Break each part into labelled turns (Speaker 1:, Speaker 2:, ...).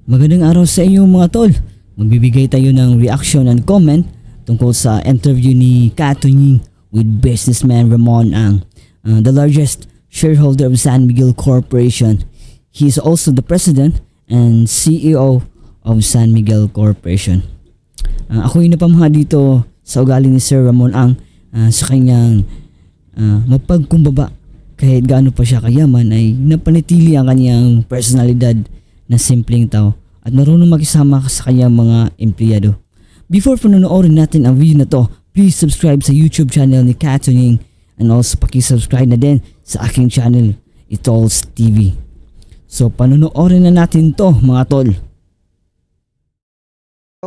Speaker 1: Magandang araw sa inyo mga tol. Magbibigay tayo ng reaction and comment tungkol sa interview ni Kat Tunying with businessman Ramon Ang, the largest shareholder of San Miguel Corporation. He is also the president and CEO of San Miguel Corporation. Ako yung napamaha dito sa ugali ni Sir Ramon Ang sa kanyang mapagkumbaba. Kahit gaano pa siya kayaman ay napanatili ang kanyang personalidad na simpleng tao at marunong makisama sa kanyang mga empleyado. Before panonoorin natin ang video na to, please subscribe sa YouTube channel ni Kat Tunying and also pakisubscribe na din sa aking channel, Itols TV. So panonoorin na natin to mga tol.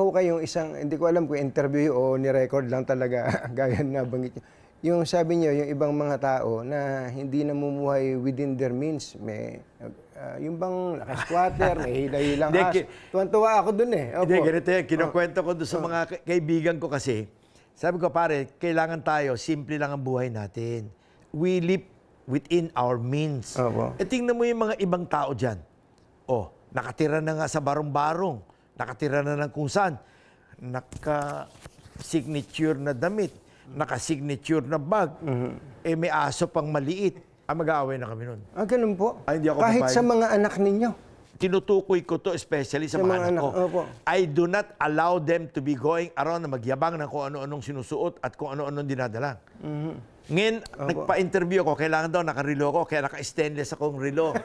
Speaker 2: Ako kayong isang, hindi ko alam kung interview o ni-record lang talaga, gaya na banggit nyo. Yung sabi nyo, yung ibang mga tao na hindi namumuhay within their means, may, yung bang naka-squatter, may hila-hilang tuwan-tuwa ako dun eh.
Speaker 3: Hindi, ganito yan. Kinukwento ko doon sa mga kaibigan ko kasi. Sabi ko, pare, kailangan tayo, simple lang ang buhay natin. We live within our means.
Speaker 2: Opo.
Speaker 3: Tingnan mo yung mga ibang tao dyan. Oh, nakatira na nga sa barong-barong. Nakatira na ng kung saan. Naka-signature na damit. Naka-signature na bag. May aso pang maliit. Mag-aaway na kami nun.
Speaker 2: Ganun po?
Speaker 3: Hindi ako
Speaker 2: kahit
Speaker 3: papayag.
Speaker 2: sa mga anak ninyo?
Speaker 3: Tinutukoy ko to especially sa mga anak ko.
Speaker 2: Opo.
Speaker 3: I do not allow them to be going around na magyabang ng kung ano-anong sinusuot at kung ano-anong dinadala. Ngayon, nagpa-interview ako, kailangan daw nakarelo ko, kaya naka-stainless akong relo.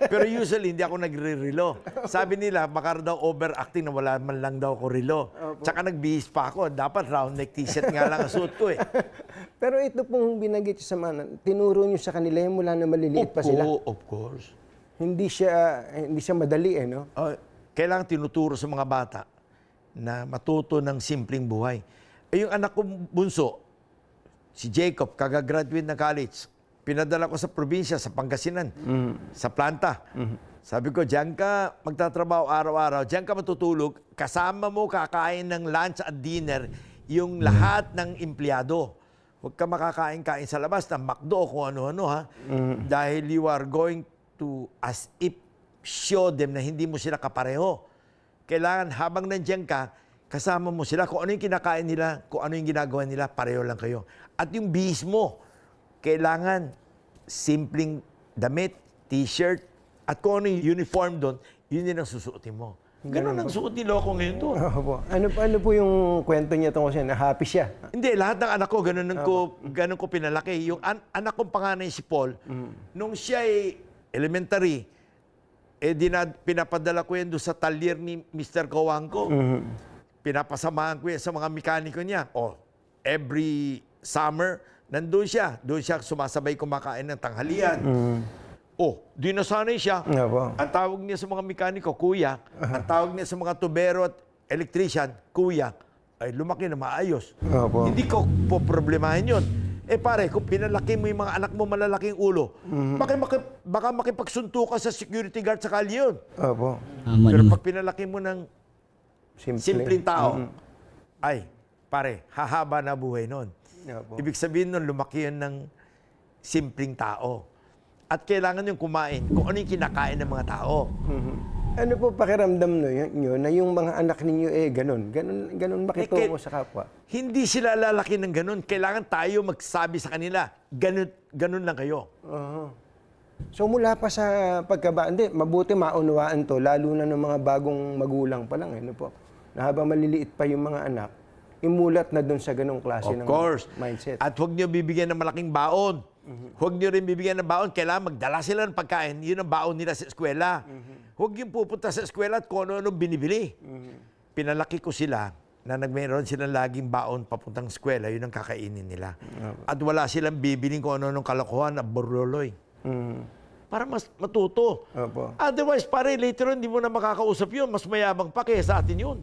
Speaker 3: Pero usually, hindi ako nagre-relo. Sabi nila, baka daw overacting na wala man lang daw ako relo. Tsaka nagbihis pa ako, dapat round neck t-shirt nga lang ang suot ko eh.
Speaker 2: Pero ito pong binanggit sa mga, tinuro nyo sa kanila yung mula na maliliit pa sila.
Speaker 3: Of course.
Speaker 2: Hindi siya madali eh, no?
Speaker 3: Kailangan tinuturo sa mga bata na matuto ng simpleng buhay. Yung anak ko bunso, si Jacob, kagagraduate na college. Pinadala ko sa probinsya, sa Pangasinan, sa planta. Sabi ko, diyan ka magtatrabaho araw-araw, diyan ka matutulog, kasama mo kakain ng lunch at dinner yung lahat ng empleyado. Huwag ka makakain-kain sa labas ng McDo o kung ano-ano ha. Dahil you are going to, as if, show them na hindi mo sila kapareho. Kailangan habang nandiyan ka, kasama mo sila. Kung ano yung kinakain nila, kung ano yung ginagawa nila, pareho lang kayo. At yung bihis mo, kailangan simpleng damit, t-shirt, at kung ano yung uniform doon, yun din ang susuotin mo. Ganun ang suot ni Loco ngayon doon.
Speaker 2: Ano po yung kwento niya tungkol siya? Na happy siya?
Speaker 3: Hindi, lahat ng anak ko, ganun ko pinalaki. Yung anak kong panganay si Paul, nung siya ay elementary, pinapadala ko yan doon sa talyer ni Mr. Kawangko. Pinapasamahan ko yan sa mga mekaniko niya. Every summer, nandun siya. Doon siya sumasabay kumakain ng tanghalian. Di nasanay siya. Ang tawag niya sa mga mekaniko, kuya. Ang tawag niya sa mga tubero at electrician, kuya. Ay, lumaki na maayos. Hindi ko po problemahin yun. Pare, kung pinalaki mo yung mga anak mo malalaking ulo, baka makipagsunto ka sa security guard sa kalye yun. Pero pag pinalaki mo ng simpleng tao, ay, pare, hahaba na buhay nun. Ibig sabihin nun, lumaki yun ng simpleng tao. At kailangan yung kumain kung ano yung kinakain ng mga tao.
Speaker 2: Ano po pakiramdam nyo na yung mga anak ninyo ganun makitungo sa kapwa?
Speaker 3: Hindi sila lalaki ng ganun. Kailangan tayo magsabi sa kanila, ganun lang kayo.
Speaker 2: So mula pa sa pagkabata, mabuti maunawaan to, lalo na ng mga bagong magulang pa lang. Ano po? Na habang maliliit pa yung mga anak, imulat na dun sa ganung klase ng mindset.
Speaker 3: At huwag nyo bibigyan ng malaking baon. Huwag nyo rin bibigyan ng baon. Kailangan magdala sila ng pagkain. Yun ang baon nila sa eskwela. Huwag yung pupunta sa eskwela at kung ano-ano binibili. Pinalaki ko sila na mayroon silang laging baon papuntang eskwela. Yun ang kakainin nila. At wala silang bibiling kung ano-anong kalokohan na borloloy. Para mas matuto. Otherwise, pare, later on, hindi mo na makakausap yun. Mas mayabang pa kaya sa atin yun.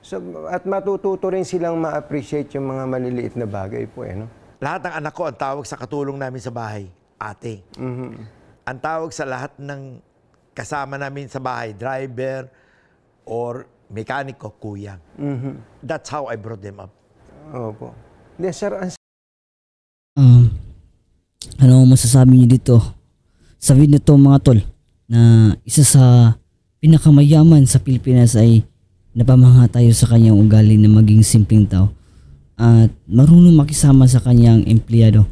Speaker 2: So, at matututo rin silang ma-appreciate yung mga maliliit na bagay po, no?
Speaker 3: Lahat ng anak ko, ang tawag sa katulong namin sa bahay, ate. Ang tawag sa lahat ng kasama namin sa bahay, driver or mekaniko, kuya. That's how I brought them up.
Speaker 2: Sir,
Speaker 1: ano masasabi niyo dito sa video na to mga tol, na isa sa pinakamayaman sa Pilipinas ay napamangha tayo sa kanyang ugali na maging simpleng tao at marunong makisama sa kanyang empleyado.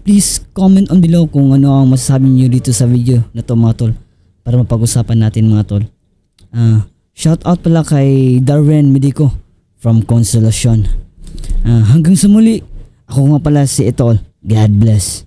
Speaker 1: Please comment on below kung ano ang masasabi niyo dito sa video na to mga tol para mapag-usapan natin mga tol. Shout out pala kay Darren Medico from Consolacion. Hanggang sa muli, ako nga pala si Etol. God bless.